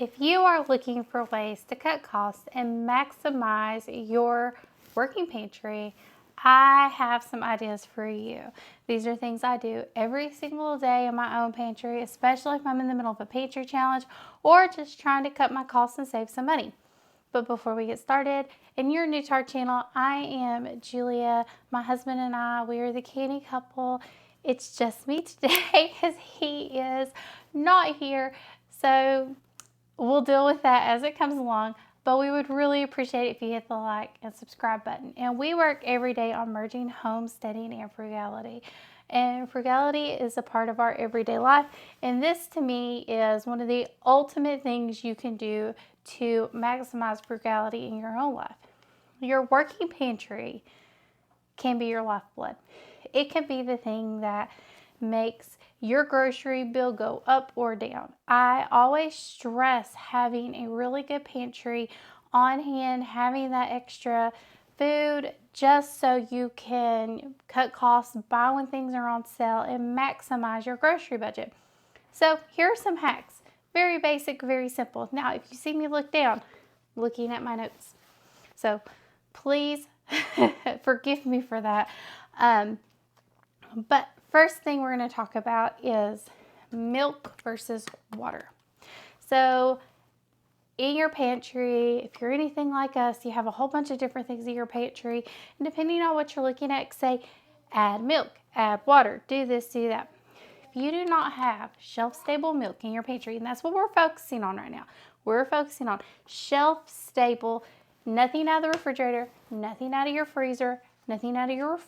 If you are looking for ways to cut costs and maximize your working pantry, I have some ideas for you. These are things I do every single day in my own pantry, especially if I'm in the middle of a pantry challenge or just trying to cut my costs and save some money. But before we get started, and you're new to our channel, I am Julia. My husband and I, we are the Canny Couple. It's just me today because he is not here. So we'll deal with that as it comes along, but we would really appreciate it if you hit the like and subscribe button. And we work every day on merging homesteading and frugality. And frugality is a part of our everyday life. And this to me is one of the ultimate things you can do to maximize frugality in your own life. Your working pantry can be your lifeblood. It can be the thing that makes your grocery bill go up or down. I always stress having a really good pantry on hand, having that extra food just so you can cut costs, buy when things are on sale, and maximize your grocery budget. So here are some hacks. Very basic, very simple. Now, if you see me look down, looking at my notes. So please forgive me for that. But first thing we're going to talk about is milk versus water. So in your pantry, if you're anything like us, you have a whole bunch of different things in your pantry. And depending on what you're looking at, say, add milk, add water, do this, do that. If you do not have shelf-stable milk in your pantry, and that's what we're focusing on right now. We're focusing on shelf-stable, nothing out of the refrigerator, nothing out of your freezer, nothing out of your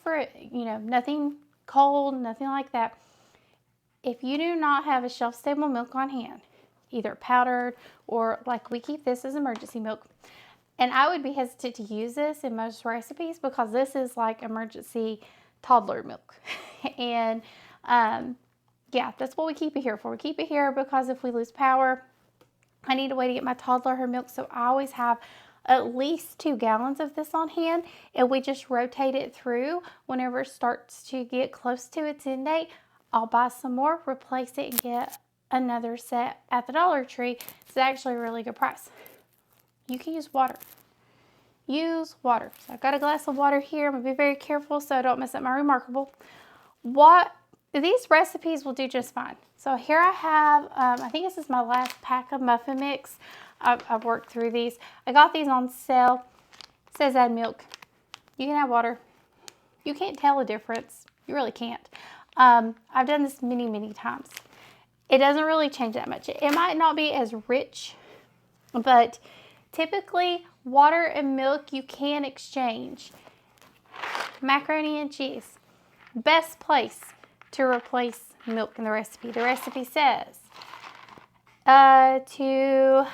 nothing cold, nothing like that. If you do not have a shelf-stable milk on hand, either powdered or like we keep this as emergency milk, and I would be hesitant to use this in most recipes because this is like emergency toddler milk. And yeah, that's what we keep it here for. We keep it here because if we lose power, I need a way to get my toddler her milk, so I always have at least 2 gallons of this on hand, and we just rotate it through. Whenever it starts to get close to its end date, I'll buy some more, replace it, and get another set at the Dollar Tree. It's actually a really good price. You can use water. Use water. So I've got a glass of water here. I'm going to be very careful so I don't mess up my Remarkable. These recipes will do just fine. So here I have, I think this is my last pack of muffin mix. I've worked through these. I got these on sale. It says add milk. You can add water. You can't tell a difference. You really can't. I've done this many, many times. It doesn't really change that much. It might not be as rich, but typically water and milk you can exchange. Macaroni and cheese. Best place to replace milk in the recipe. The recipe says to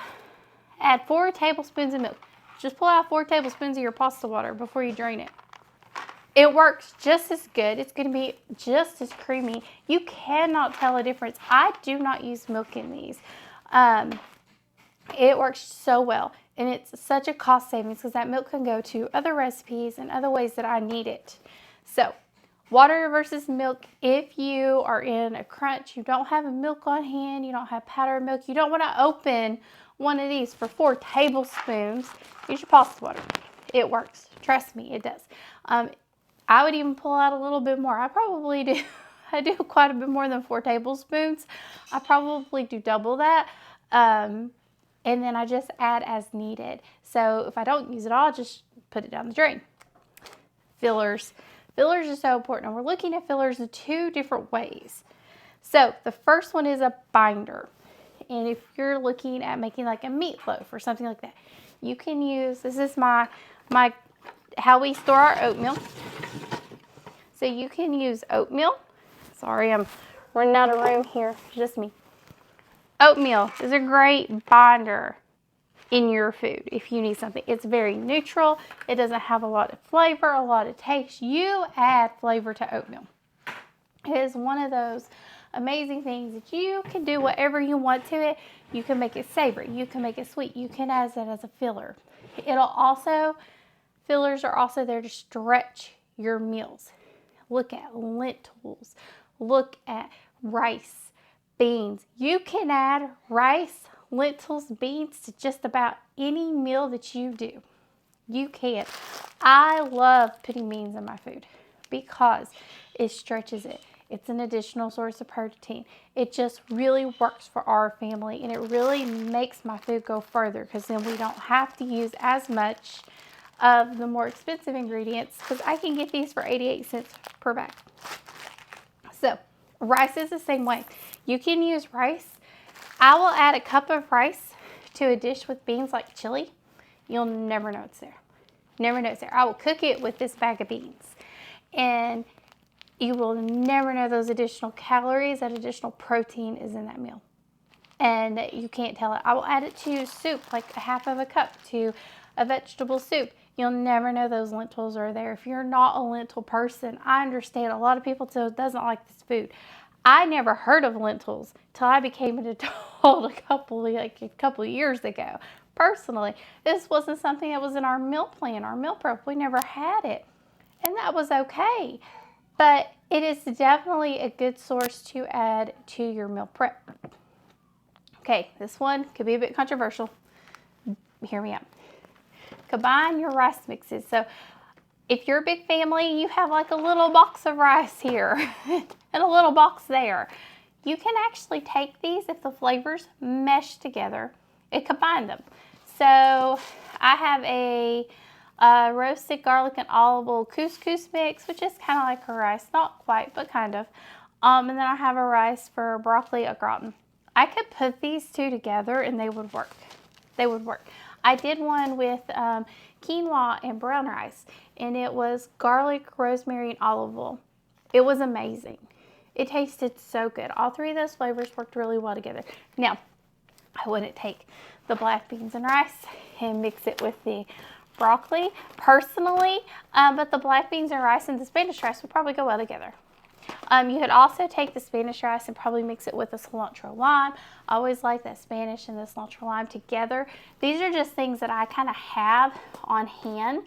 add 4 tablespoons of milk. Just pull out 4 tablespoons of your pasta water before you drain it. It works just as good. It's going to be just as creamy. You cannot tell a difference. I do not use milk in these. It works so well, and it's such a cost savings because that milk can go to other recipes and other ways that I need it. So water versus milk. If you are in a crunch, you don't have a milk on hand, you don't have powdered milk, you don't want to open one of these for 4 tablespoons, use your pasta water. It works. Trust me, it does. I would even pull out a little bit more. I probably do. I do quite a bit more than 4 tablespoons. I probably do double that. And then I just add as needed. So if I don't use it all, just put it down the drain. Fillers. Fillers are so important. And we're looking at fillers in 2 different ways. So the first one is a binder. And if you're looking at making like a meatloaf or something like that, you can use, this is my how we store our oatmeal. So you can use oatmeal. Sorry, I'm running out of room here. It's just me. Oatmeal is a great binder in your food if you need something. It's very neutral. It doesn't have a lot of flavor, a lot of taste. You add flavor to oatmeal. It is one of those amazing things that you can do whatever you want to it. You can make it savory. You can make it sweet. You can add that as a filler. Fillers are also there to stretch your meals. Look at lentils. Look at rice, beans. You can add rice, lentils, beans to just about any meal that you do. You can. I love putting beans in my food because it stretches it. It's an additional source of protein. It just really works for our family, and it really makes my food go further because then we don't have to use as much of the more expensive ingredients, because I can get these for 88 cents per bag. So rice is the same way. You can use rice. I will add a cup of rice to a dish with beans like chili. You'll never know it's there. Never know it's there. I will cook it with this bag of beans, and you will never know those additional calories, that additional protein is in that meal. And you can't tell it. I will add it to soup, like a half of a cup to a vegetable soup. You'll never know those lentils are there. If you're not a lentil person, I understand. A lot of people doesn't like this food. I never heard of lentils till I became an adult a couple of years ago. Personally, this wasn't something that was in our meal plan, our meal prep. We never had it, and that was okay. But it is definitely a good source to add to your meal prep. Okay, this one could be a bit controversial. Hear me out. Combine your rice mixes. So if you're a big family, you have like a little box of rice here and a little box there. You can actually take these, if the flavors mesh together, and combine them. So I have a roasted garlic and olive oil couscous mix, which is kind of like a rice, not quite, but kind of. And then I have a rice for broccoli au gratin. I could put these two together and they would work. They would work. I did one with quinoa and brown rice, and it was garlic, rosemary, and olive oil. It was amazing. It tasted so good. All three of those flavors worked really well together. Now, I wouldn't take the black beans and rice and mix it with the broccoli personally, but the black beans and rice and the Spanish rice would probably go well together. You could also take the Spanish rice and probably mix it with a cilantro lime. I always like that Spanish and the cilantro lime together. These are just things that I kind of have on hand.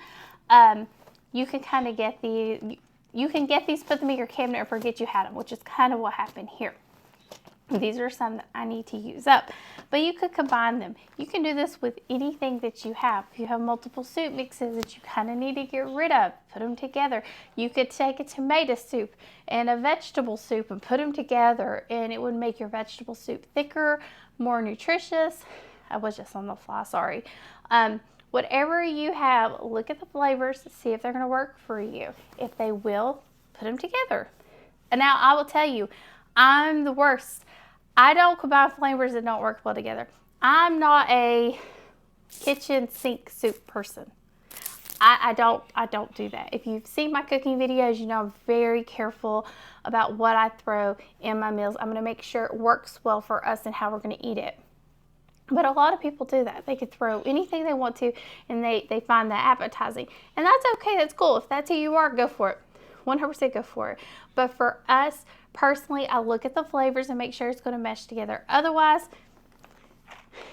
You can kind of get these, put them in your cabinet, or forget you had them, which is kind of what happened here. These are some that I need to use up, but you could combine them. You can do this with anything that you have. If you have multiple soup mixes that you kind of need to get rid of, put them together. You could take a tomato soup and a vegetable soup and put them together, and it would make your vegetable soup thicker, more nutritious. I was just on the fly, sorry. Whatever you have, look at the flavors, see if they're going to work for you. If they will, put them together. And now I will tell you, I'm the worst. I don't combine flavors that don't work well together. I'm not a kitchen sink soup person. I don't do that. If you've seen my cooking videos, you know I'm very careful about what I throw in my meals. I'm going to make sure it works well for us and how we're going to eat it. But a lot of people do that. They could throw anything they want to, and they find that appetizing. And that's okay. That's cool. If that's who you are, go for it. 100% go for it. But for us, personally, I look at the flavors and make sure it's going to mesh together. Otherwise,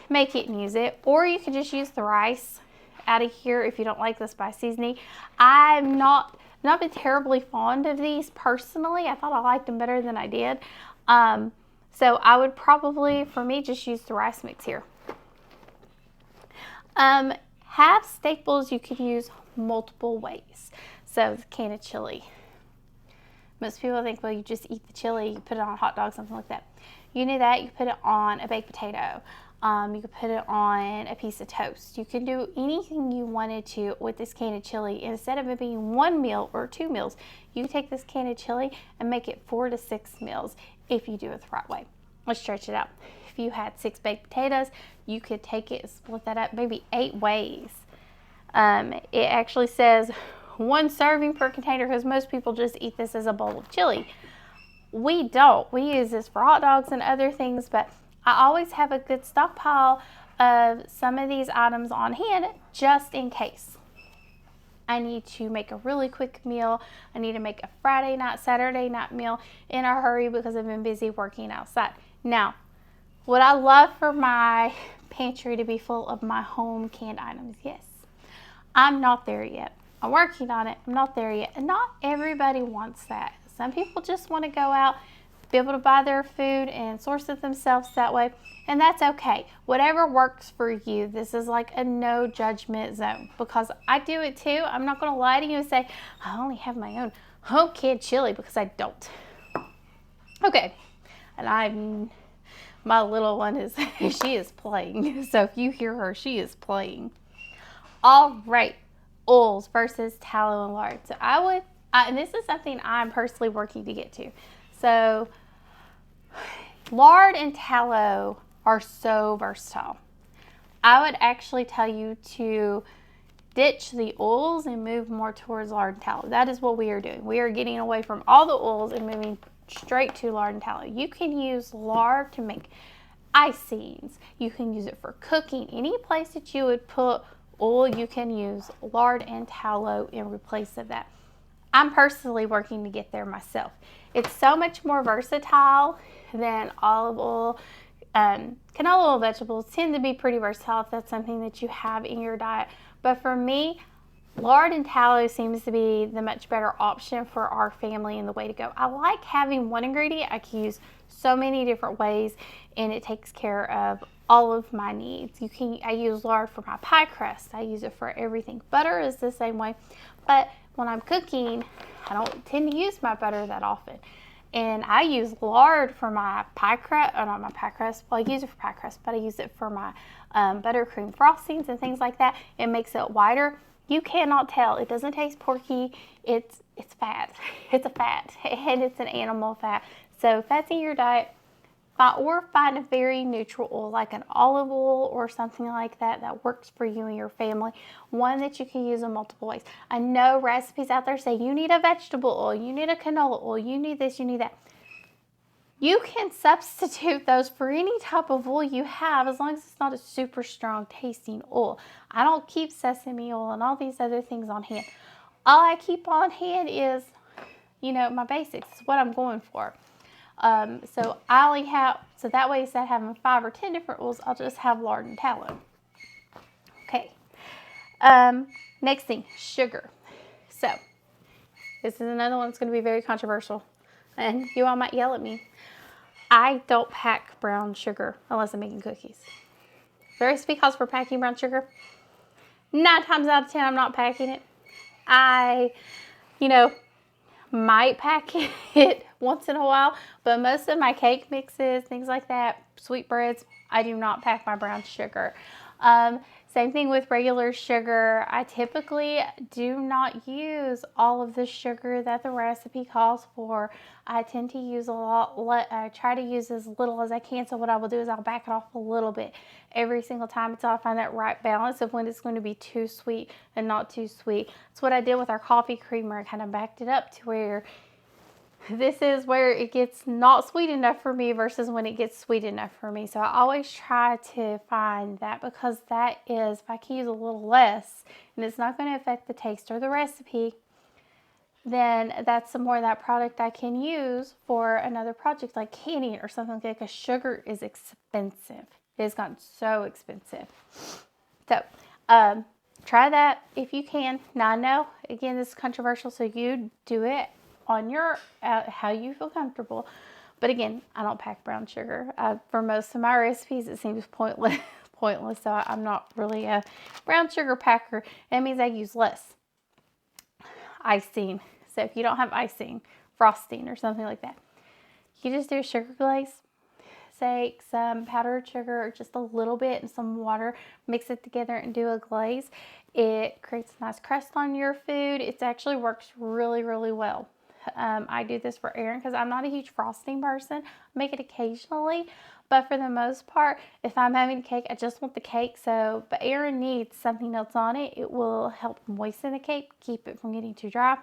make it and use it. Or you can just use the rice out of here if you don't like the spice seasoning. I'm not been terribly fond of these personally. I thought I liked them better than I did. So I would probably, for me, just use the rice mix here. Have staples you can use multiple ways. So the can of chili. Most people think, well, you just eat the chili, you put it on a hot dog, something like that. You do that, you put it on a baked potato. You could put it on a piece of toast. You can do anything you wanted to with this can of chili. Instead of it being one meal or 2 meals, you can take this can of chili and make it 4 to 6 meals if you do it the right way. Let's stretch it out. If you had 6 baked potatoes, you could take it and split that up maybe 8 ways. It actually says 1 serving per container because most people just eat this as a bowl of chili. We don't. We use this for hot dogs and other things, but I always have a good stockpile of some of these items on hand just in case. I need to make a really quick meal. I need to make a Friday night, Saturday night meal in a hurry because I've been busy working outside. Now, would I love for my pantry to be full of my home canned items? Yes. I'm not there yet. I'm working on it. I'm not there yet. And not everybody wants that. Some people just want to go out, be able to buy their food and source it themselves that way. And that's okay. Whatever works for you. This is like a no judgment zone, because I do it too. I'm not going to lie to you and say, I only have my own home canned chili, because I don't. Okay. And my little one is, she is playing. So if you hear her, she is playing. All right. Oils versus tallow and lard. So and this is something I'm personally working to get to. So lard and tallow are so versatile. I would actually tell you to ditch the oils and move more towards lard and tallow. That is what we are doing. We are getting away from all the oils and moving straight to lard and tallow. You can use lard to make icings. You can use it for cooking. Any place that you would put oil, you can use lard and tallow in replace of that. I'm personally working to get there myself. It's so much more versatile than olive oil. Canola oil vegetables tend to be pretty versatile if that's something that you have in your diet. But for me, lard and tallow seems to be the much better option for our family and the way to go. I like having one ingredient I can use so many different ways, and it takes care of all of my needs. I use lard for my pie crust. I use it for everything. Butter is the same way, but when I'm cooking, I don't tend to use my butter that often. And I use lard for my pie crust, or not my pie crust, well, I use it for pie crust, but I use it for my buttercream frostings and things like that. It makes it whiter. You cannot tell. It doesn't taste porky. It's fat. It's a fat, and it's an animal fat. So fats in your diet, or find a very neutral oil like an olive oil or something like that that works for you and your family. One that you can use in multiple ways. I know recipes out there say you need a vegetable oil, you need a canola oil, you need this, you need that. You can substitute those for any type of oil you have, as long as it's not a super strong tasting oil. I don't keep sesame oil and all these other things on hand. All I keep on hand is, my basics. It's what I'm going for. So I only have, so that way instead of having 5 or 10 different oils, I'll just have lard and tallow. Okay. Next thing, sugar. So this is another one that's going to be very controversial, and you all might yell at me. I don't pack brown sugar unless I'm making cookies. The recipe calls for packing brown sugar. 9 times out of 10, I'm not packing it. I, might pack it once in a while, but most of my cake mixes, things like that, sweetbreads, I do not pack my brown sugar. Same thing with regular sugar. I typically do not use all of the sugar that the recipe calls for. I tend to use a lot. I try to use as little as I can. So what I will do is I'll back it off a little bit every single time until I find that right balance of when it's going to be too sweet and not too sweet. That's what I did with our coffee creamer. I kind of backed it up to where this is where it gets not sweet enough for me versus when it gets sweet enough for me. So I always try to find that, because that is, if I can use a little less and it's not going to affect the taste or the recipe, then that's some more of that product I can use for another project like canning or something like that, because sugar is expensive. It has gotten so expensive. So try that if you can. Now I know, again, this is controversial, so you do it on your how you feel comfortable. But again, I don't pack brown sugar. For most of my recipes, it seems pointless. So I'm not really a brown sugar packer. That means I use less icing. So if you don't have icing, frosting, or something like that, you just do a sugar glaze. Take some powdered sugar, or just a little bit, and some water, mix it together and do a glaze. It creates a nice crust on your food. It actually works really, really well. I do this for Aaron because I'm not a huge frosting person. I make it occasionally, but for the most part, if I'm having cake, I just want the cake. But Aaron needs something else on it. It will help moisten the cake, keep it from getting too dry.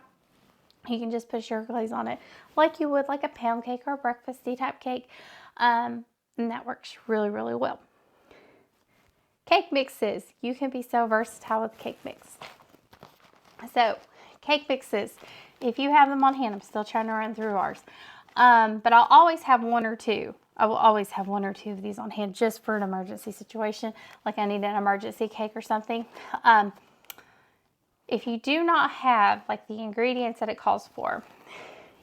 You can just put sugar glaze on it like you would like a pound cake or a breakfasty type cake. And that works really, really well. Cake mixes. You can be so versatile with cake mix. So cake mixes, if you have them on hand, I'm still trying to run through ours. But I'll always have 1 or 2. I will always have 1 or 2 of these on hand just for an emergency situation, like I need an emergency cake or something. If you do not have like the ingredients that it calls for,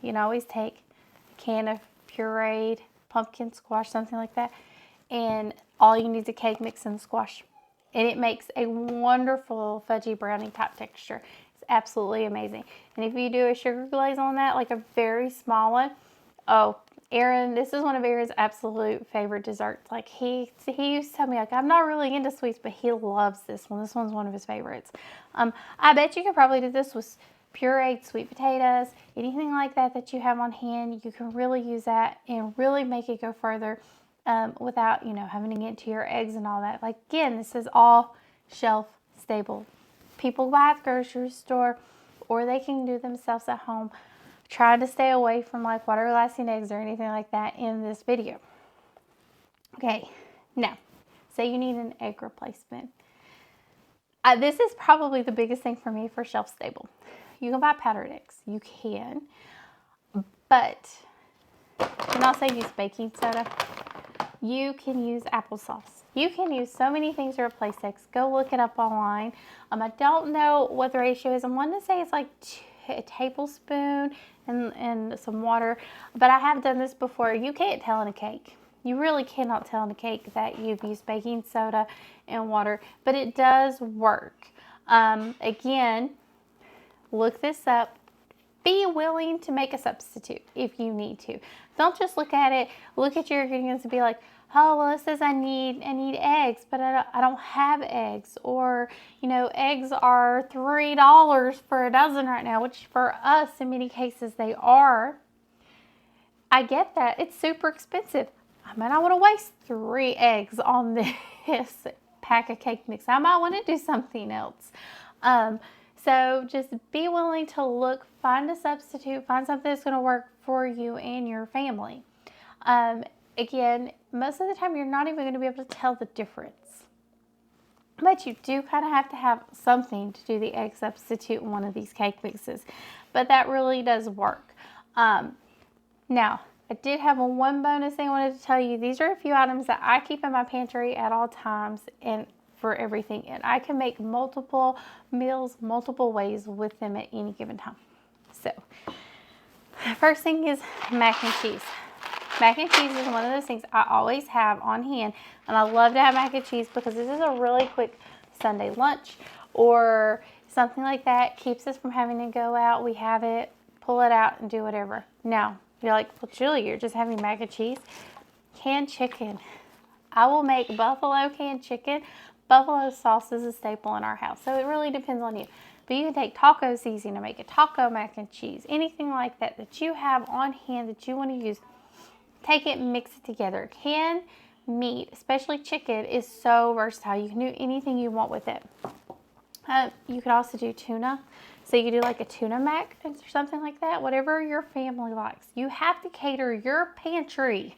you can always take a can of pureed pumpkin squash, something like that. And all you need is a cake mix and squash. And it makes a wonderful fudgy brownie type texture. It's absolutely amazing. And if you do a sugar glaze on that, like a very small one, oh, Aaron, this is one of Aaron's absolute favorite desserts. Like he used to tell me, like, I'm not really into sweets, but he loves this one. This one's one of his favorites. I bet you could probably do this with pureed sweet potatoes, anything like that that you have on hand. You can really use that and really make it go further without, having to get into your eggs and all that. Like, again, this is all shelf stable. People buy at the grocery store, or they can do themselves at home. Try to stay away from like water lasting eggs or anything like that in this video. Okay, now, say you need an egg replacement. This is probably the biggest thing for me for shelf stable. You can buy powdered eggs. You can, but you can also use baking soda. You can use applesauce. You can use so many things to replace eggs. Go look it up online. I don't know what the ratio is. I'm wanting to say it's like a tablespoon and some water, but I have done this before. You can't tell in a cake. You really cannot tell in a cake that you've used baking soda and water, but it does work. Again, look this up. Be willing to make a substitute if you need to. Don't just look at it, look at your ingredients and be like, oh, well, it says I need eggs, but I don't have eggs. Or, eggs are $3 for a dozen right now, which for us, in many cases, they are. I get that. It's super expensive. I might not want to waste 3 eggs on this pack of cake mix. I might want to do something else. So just be willing to look, find a substitute, find something that's going to work for you and your family. Again, most of the time you're not even going to be able to tell the difference. But you do kind of have to have something to do the egg substitute in one of these cake mixes. But that really does work. Now, I did have one bonus thing I wanted to tell you. These are a few items that I keep in my pantry at all times and for everything. And I can make multiple meals, multiple ways with them at any given time. So, first thing is mac and cheese. Mac and cheese is one of those things I always have on hand. And I love to have mac and cheese because this is a really quick Sunday lunch or something like that. Keeps us from having to go out. We have it, pull it out, and do whatever. Now, you're like, well, Julie, you're just having mac and cheese. Canned chicken. I will make buffalo canned chicken. Buffalo sauce is a staple in our house. So it really depends on you. But you can take taco seasoning to make a taco mac and cheese. Anything like that that you have on hand that you want to use. Take it and mix it together. Canned meat, especially chicken, is so versatile. You can do anything you want with it. You could also do tuna. So you could do like a tuna mac or something like that. Whatever your family likes. You have to cater your pantry.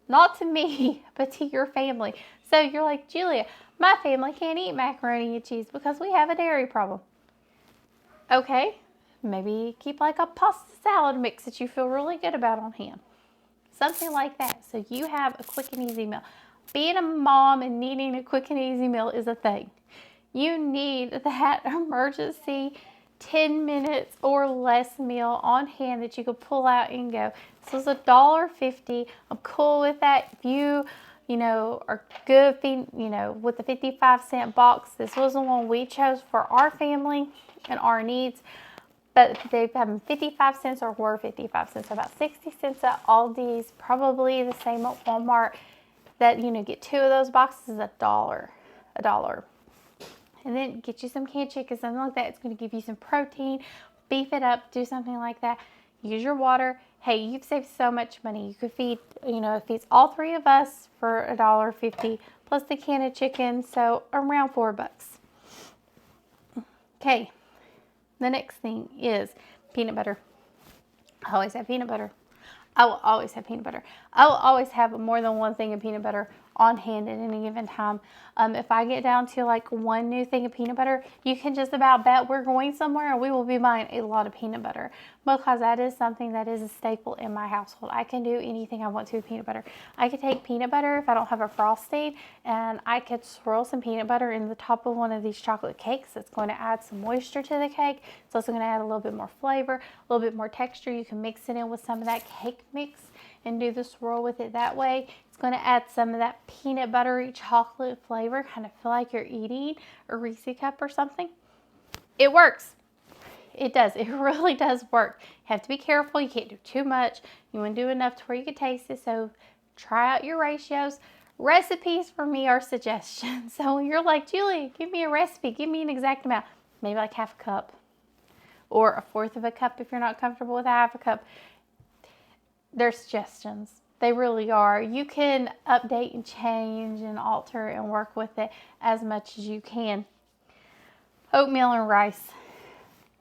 Not to me, but to your family. So you're like, Julia, my family can't eat macaroni and cheese because we have a dairy problem. Okay, maybe keep like a pasta salad mix that you feel really good about on hand. Something like that. So you have a quick and easy meal. Being a mom and needing a quick and easy meal is a thing. You need that emergency 10 minutes or less meal on hand that you could pull out and go. This was $1.50. I'm cool with that. If you are good, with the 55-cent box, this was the one we chose for our family and our needs. But they have 55 cents or were 55 cents, so about 60 cents at Aldi's, probably the same at Walmart. That, get 2 of those boxes, $1. And then get you some canned chicken, something like that. It's going to give you some protein. Beef it up, do something like that. Use your water. Hey, you've saved so much money. You could feed, it feeds all 3 of us for $1.50 plus the can of chicken, so around $4. Okay. The next thing is peanut butter. I always have peanut butter. I will always have peanut butter. I will always have more than one thing of peanut butter on hand at any given time. If I get down to like one new thing of peanut butter, you can just about bet we're going somewhere and we will be buying a lot of peanut butter because that is something that is a staple in my household. I can do anything I want to with peanut butter. I could take peanut butter if I don't have a frosting and I could swirl some peanut butter in the top of one of these chocolate cakes. It's going to add some moisture to the cake. It's also going to add a little bit more flavor, a little bit more texture. You can mix it in with some of that cake mix and do the swirl with it that way. It's going to add some of that peanut buttery chocolate flavor, kind of feel like you're eating a Reese cup or something. It works. It does. It really does work. You have to be careful. You can't do too much. You want to do enough to where you can taste it. So try out your ratios. Recipes for me are suggestions. So when you're like, Julie, give me a recipe. Give me an exact amount. Maybe like half a cup or a fourth of a cup if you're not comfortable with a half a cup. They're suggestions. They really are. You can update and change and alter and work with it as much as you can. Oatmeal and rice.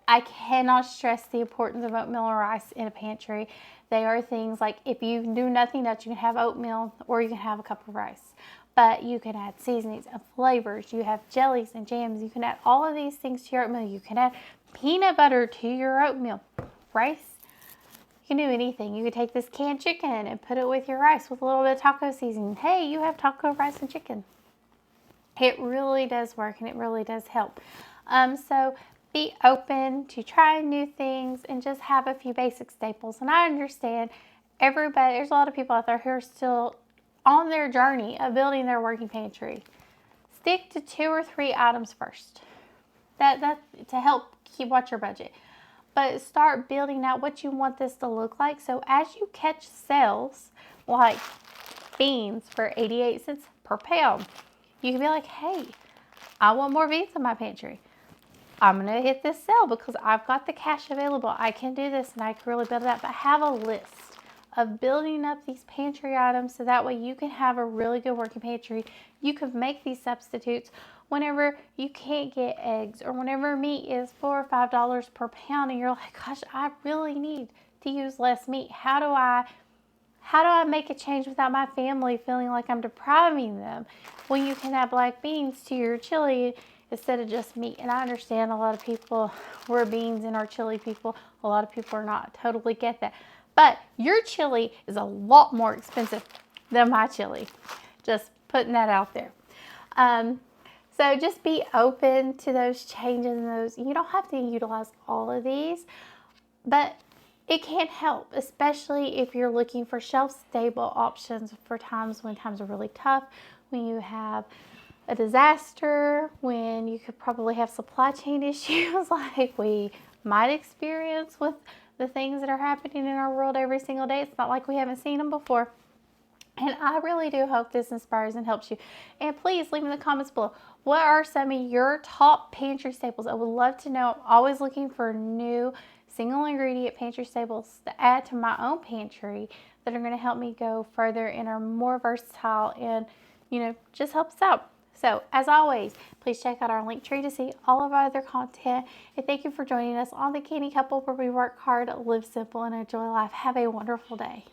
I cannot stress the importance of oatmeal and rice in a pantry. They are things like if you do nothing else, you can have oatmeal or you can have a cup of rice. But you can add seasonings and flavors. You have jellies and jams. You can add all of these things to your oatmeal. You can add peanut butter to your oatmeal. Rice, you can do anything. You can take this canned chicken and put it with your rice with a little bit of taco seasoning. Hey, you have taco rice and chicken. It really does work and it really does help. So be open to trying new things and just have a few basic staples. And I understand everybody, there's a lot of people out there who are still on their journey of building their working pantry. Stick to 2 or 3 items first. That to help watch your budget. But start building out what you want this to look like. So as you catch sales like beans for 88 cents per pound, you can be like, hey, I want more beans in my pantry. I'm going to hit this sale because I've got the cash available. I can do this and I can really build it up. But have a list of building up these pantry items so that way you can have a really good working pantry. You can make these substitutes whenever you can't get eggs or whenever meat is $4 or $5 per pound and you're like, gosh, I really need to use less meat. How do I make a change without my family feeling like I'm depriving them? When you can add black beans to your chili instead of just meat. And I understand a lot of people, we're beans and our chili people. A lot of people are not. Totally get that. But your chili is a lot more expensive than my chili. Just putting that out there. So just be open to those changes and those. You don't have to utilize all of these, but it can help, especially if you're looking for shelf-stable options for times when times are really tough, when you have a disaster, when you could probably have supply chain issues like we might experience with the things that are happening in our world every single day. It's not like we haven't seen them before. And I really do hope this inspires and helps you. And please leave in the comments below, what are some of your top pantry staples? I would love to know. I'm always looking for new single ingredient pantry staples to add to my own pantry that are going to help me go further and are more versatile and, just help us out. So as always, please check out our link tree to see all of our other content. And thank you for joining us on the Canny Couple, where we work hard, live simple, and enjoy life. Have a wonderful day.